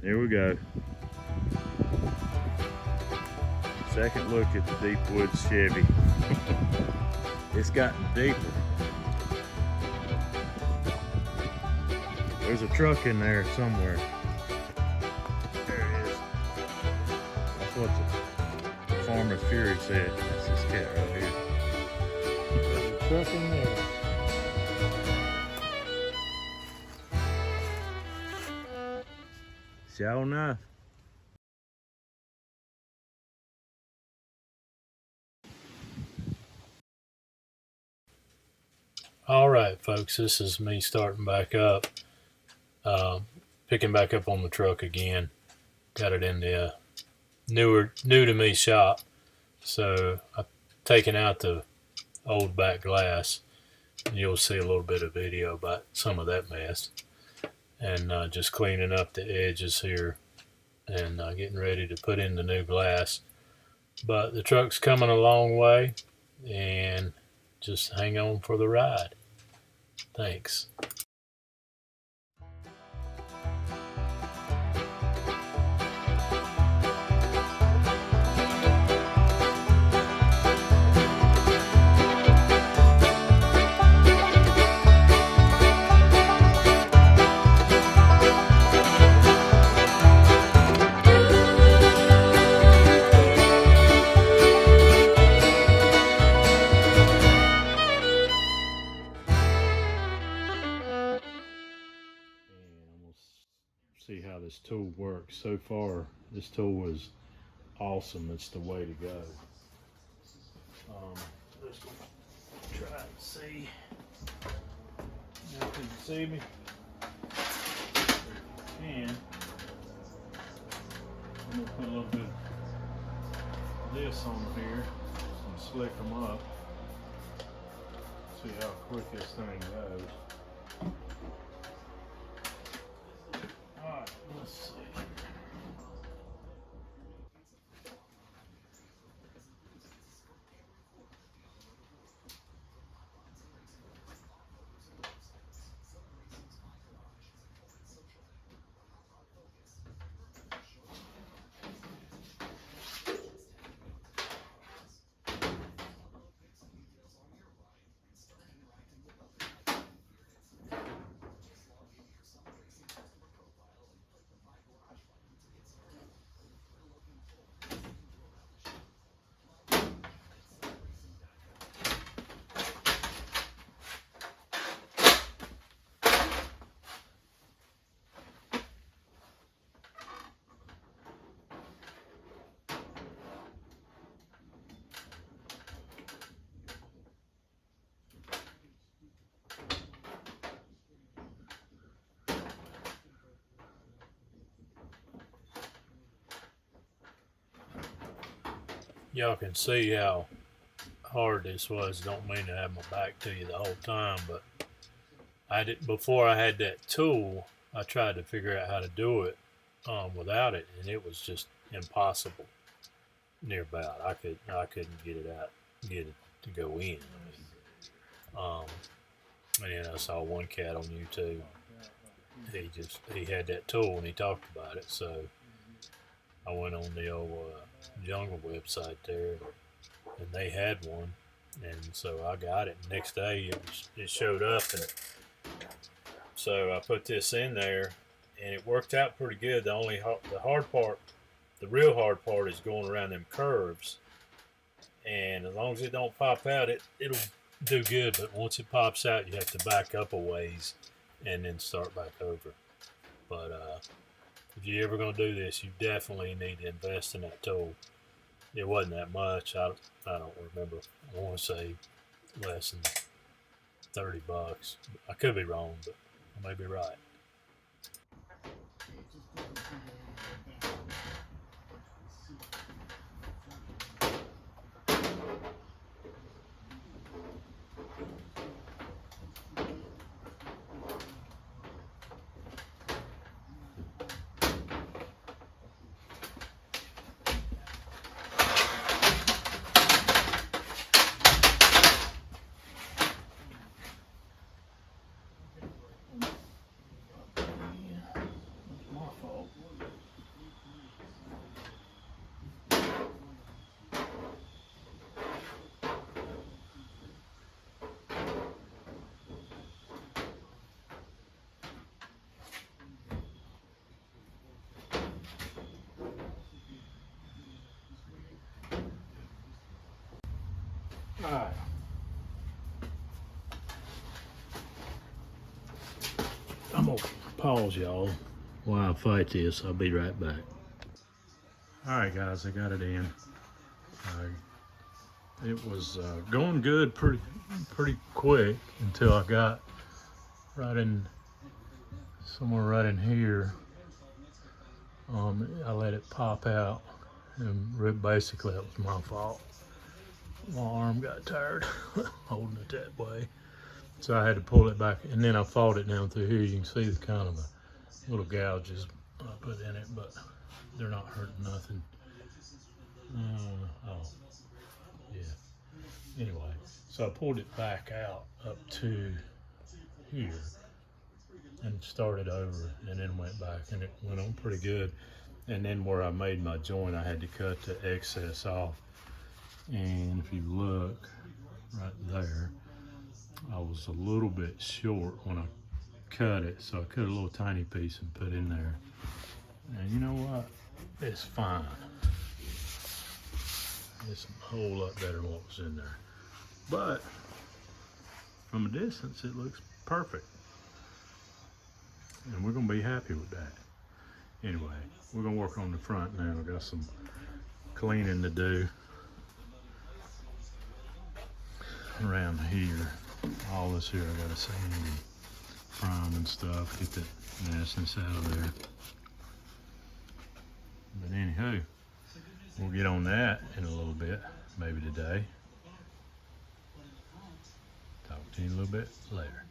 Here we go. Second look at the Deep Woods Chevy. It's gotten deeper. There's a truck in there somewhere. There it is. That's what the Farmer's Fury said. That's this cat right here. There's a truck in there. Sure enough. All right, folks, this is me starting back up, picking back up on the truck again. Got it in the new to me shop, so I've taken out the old back glass. You'll see a little bit of video about some of that mess, and just cleaning up the edges here and getting ready to put in the new glass. But the truck's coming a long way, and just hang on for the ride. Thanks. See how this tool works. So far, this tool is awesome. It's the way to go. Let's try and see. Now, can you see me? And I'm gonna put a little bit of this on here and slick them up. See how quick this thing goes. Alright, let's see. Y'all can see how hard this was. Don't mean to have my back to you the whole time, but before I had that tool, I tried to figure out how to do it without it, and it was just impossible. Near about, I couldn't get it to go in. And then I saw one cat on YouTube. He had that tool and he talked about it, so I went on the old Jungle website there, and they had one, and so I got it. Next day it showed up, and so I put this in there, and it worked out pretty good. The hard part, the real hard part, is going around them curves, and as long as it don't pop out, it'll do good. But once it pops out, you have to back up a ways and then start back over. But if you're ever going to do this, you definitely need to invest in that tool. It wasn't that much. I don't remember. I want to say less than $30. I could be wrong, but I may be right. Alright. I'm gonna pause y'all while I fight this. I'll be right back. Alright guys, I got it in. It was going good pretty quick until I got somewhere right in here. I let it pop out, and basically it was my fault. My arm got tired holding it that way, so I had to pull it back, and then I fought it down through here. You can see the kind of the little gouges I put in it, but they're not hurting nothing. Oh, yeah. Anyway, so I pulled it back out up to here and started over, and then went back, and it went on pretty good. And then where I made my joint, I had to cut the excess off. And if you look right there, I was a little bit short when I cut it, so I cut a little tiny piece and put in there. And you know what? It's fine. It's a whole lot better than what was in there. But from a distance, it looks perfect. And we're gonna be happy with that. Anyway, we're gonna work on the front now. I got some cleaning to do around here. All this here I gotta sand and prime and stuff, get that nastiness out of there. But anywho, we'll get on that in a little bit, maybe today. Talk to you a little bit later.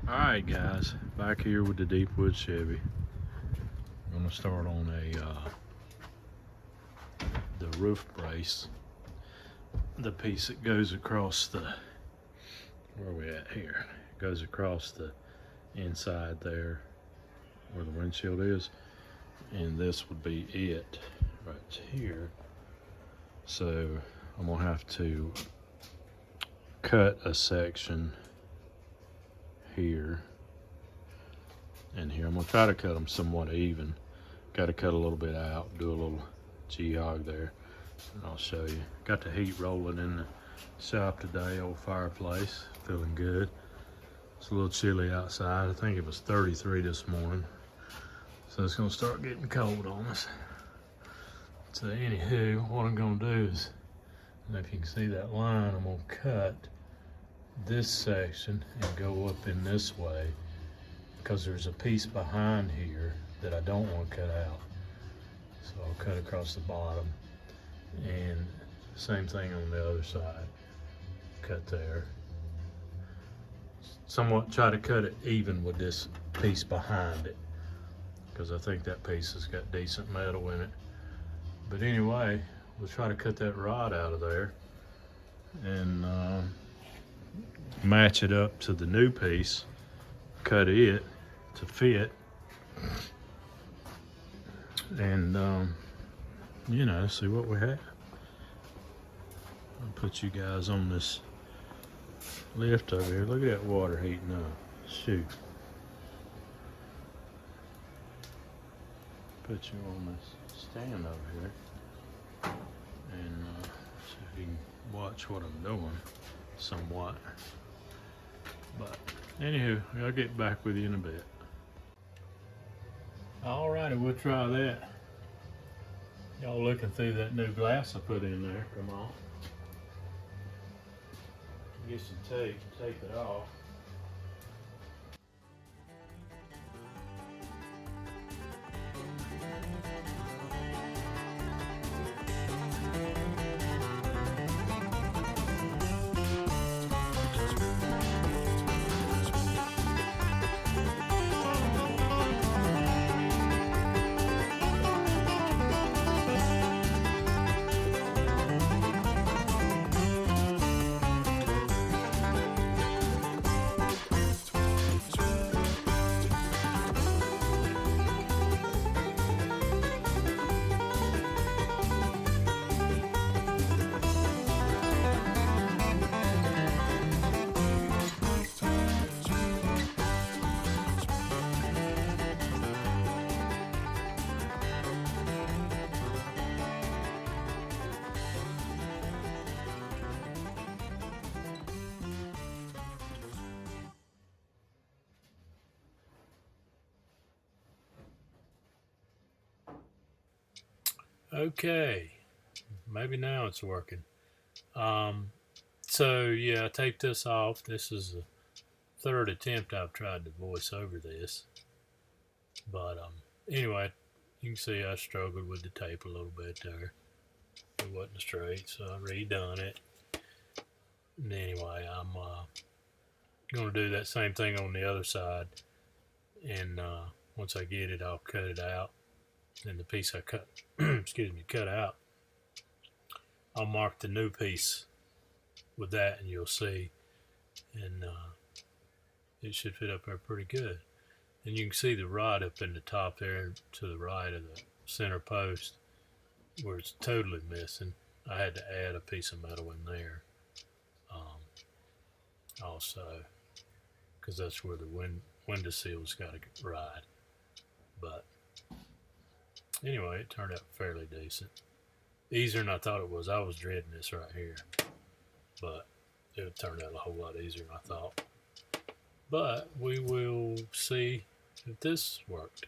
Alright guys, back here with the Deepwood Chevy. I'm gonna start on the roof brace, the piece that goes across the, where are we at here? It goes across the inside there where the windshield is, and this would be it right here. So I'm gonna have to cut a section here and here. I'm gonna try to cut them somewhat even. Got to cut a little bit out, do a little geog there, and I'll show you. Got the heat rolling in the shop today, old fireplace, feeling good. It's a little chilly outside. I think it was 33 this morning, so it's gonna start getting cold on us. So anywho, what I'm gonna do is, if you can see that line, I'm gonna cut this section and go up in this way, because there's a piece behind here that I don't want to cut out. So I'll cut across the bottom, and same thing on the other side. Cut there. Somewhat try to cut it even with this piece behind it, because I think that piece has got decent metal in it. But anyway, we'll try to cut that rod out of there and match it up to the new piece, cut it to fit, and you know, see what we have. I'll put you guys on this lift over here. Look at that water heating up. Shoot. Put you on this stand over here and so you can watch what I'm doing somewhat. But anywho, I'll get back with you in a bit. Alrighty, we'll try that. Y'all looking through that new glass I put in there. Come on. Get some tape, take it off. Okay, maybe now it's working. So yeah, I taped this off. This is the third attempt I've tried to voice over this, but anyway, you can see I struggled with the tape a little bit there. It wasn't straight, so I redone it. And anyway, I'm going to do that same thing on the other side, and once I get it, I'll cut it out. And the piece I cut, cut out, I'll mark the new piece with that, and you'll see, and it should fit up there pretty good. And you can see the rod up in the top there to the right of the center post where it's totally missing. I had to add a piece of metal in there also, because that's where the window sill's got to ride. But anyway, it turned out fairly decent. Easier than I thought it was. I was dreading this right here, but it turned out a whole lot easier than I thought. But we will see if this worked.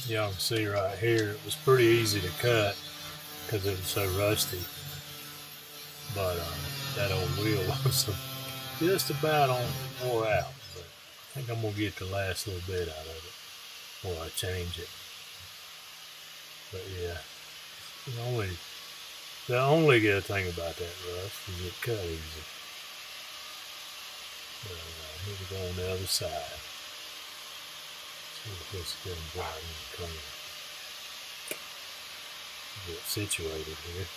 Y'all can see right here, it was pretty easy to cut because it was so rusty. But that old wheel was just about wore out. But I think I'm going to get the last little bit out of it before I change it. But yeah, the only good thing about that rust is it cut easy. But here we go on the other side. See if this is good and dry and clean. Get situated here.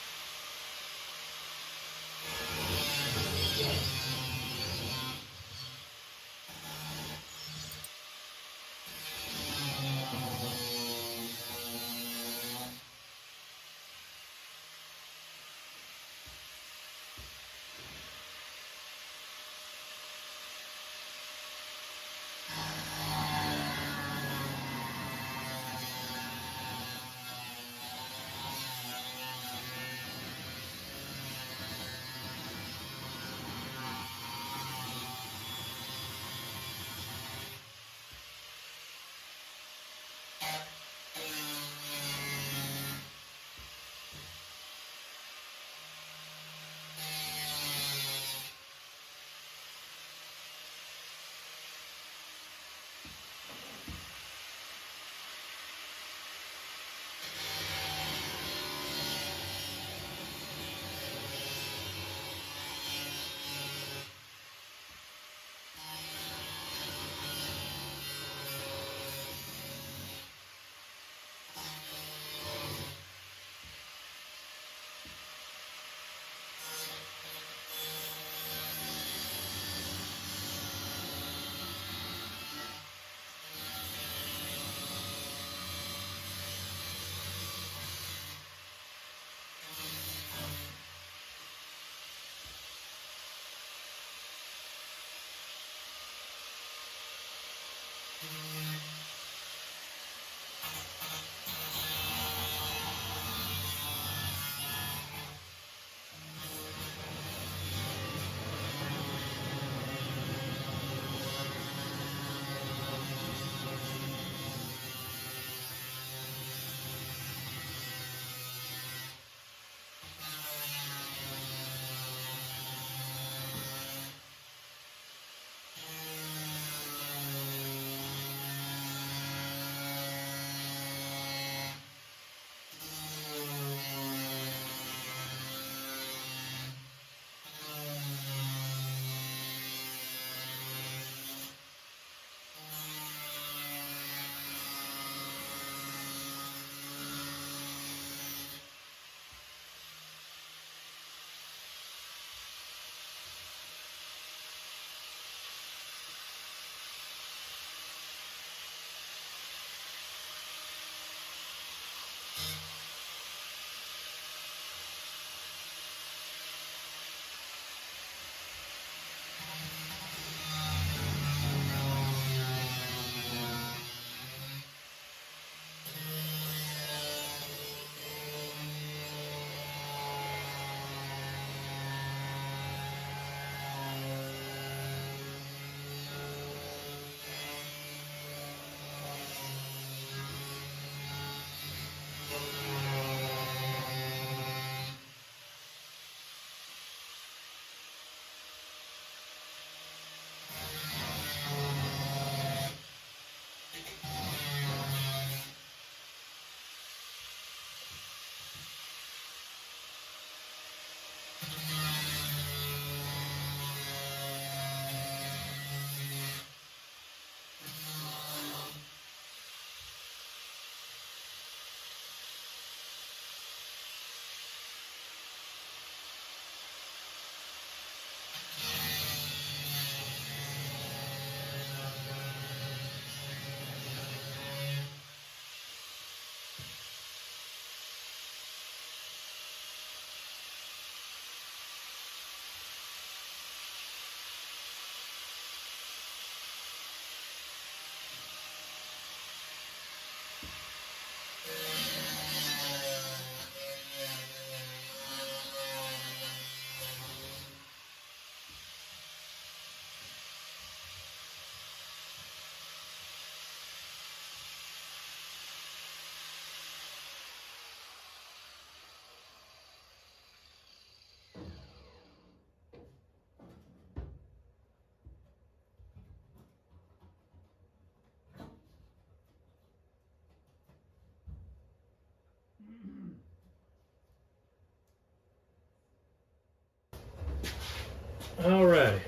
Alrighty.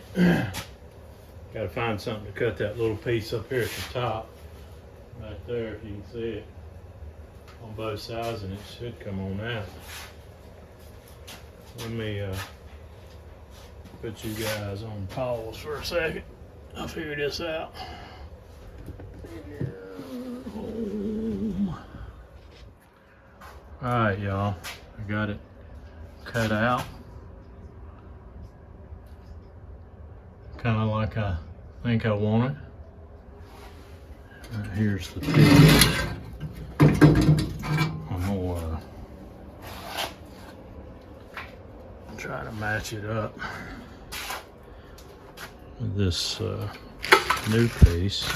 Gotta find something to cut that little piece up here at the top. Right there, if you can see it. On both sides, and it should come on out. Let me put you guys on pause for a second. I'll figure this out. Alright, y'all. I got it cut out. Kind of like I think I want it. Here's the piece. I'm gonna try to match it up with this new piece.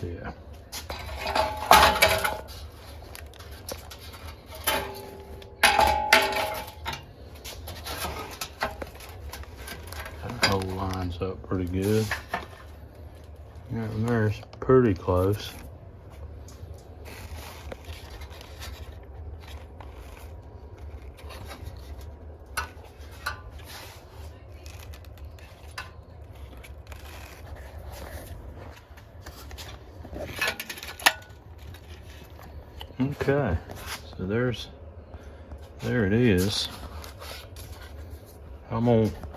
Yeah. That whole lines up pretty good. Yeah, and there's pretty close. Okay, so there it is. I'm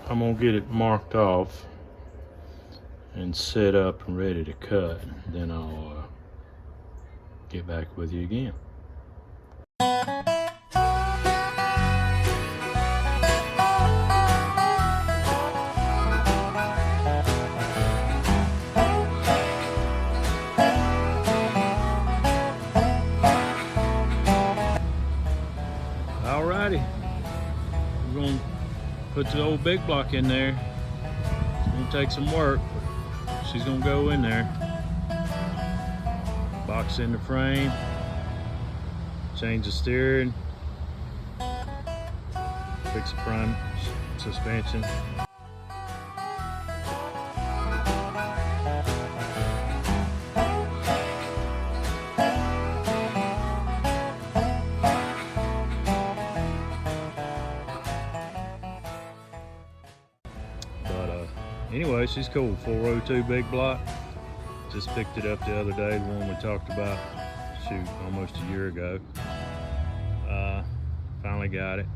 gonna get it marked off and set up and ready to cut. Then I'll get back with you again. Alrighty, we're gonna put the old big block in there. It's gonna take some work, but she's gonna go in there. Box in the frame, change the steering, fix the front suspension. Anyway, she's cool. 402 big block. Just picked it up the other day, the one we talked about, shoot, almost a year ago. Finally got it.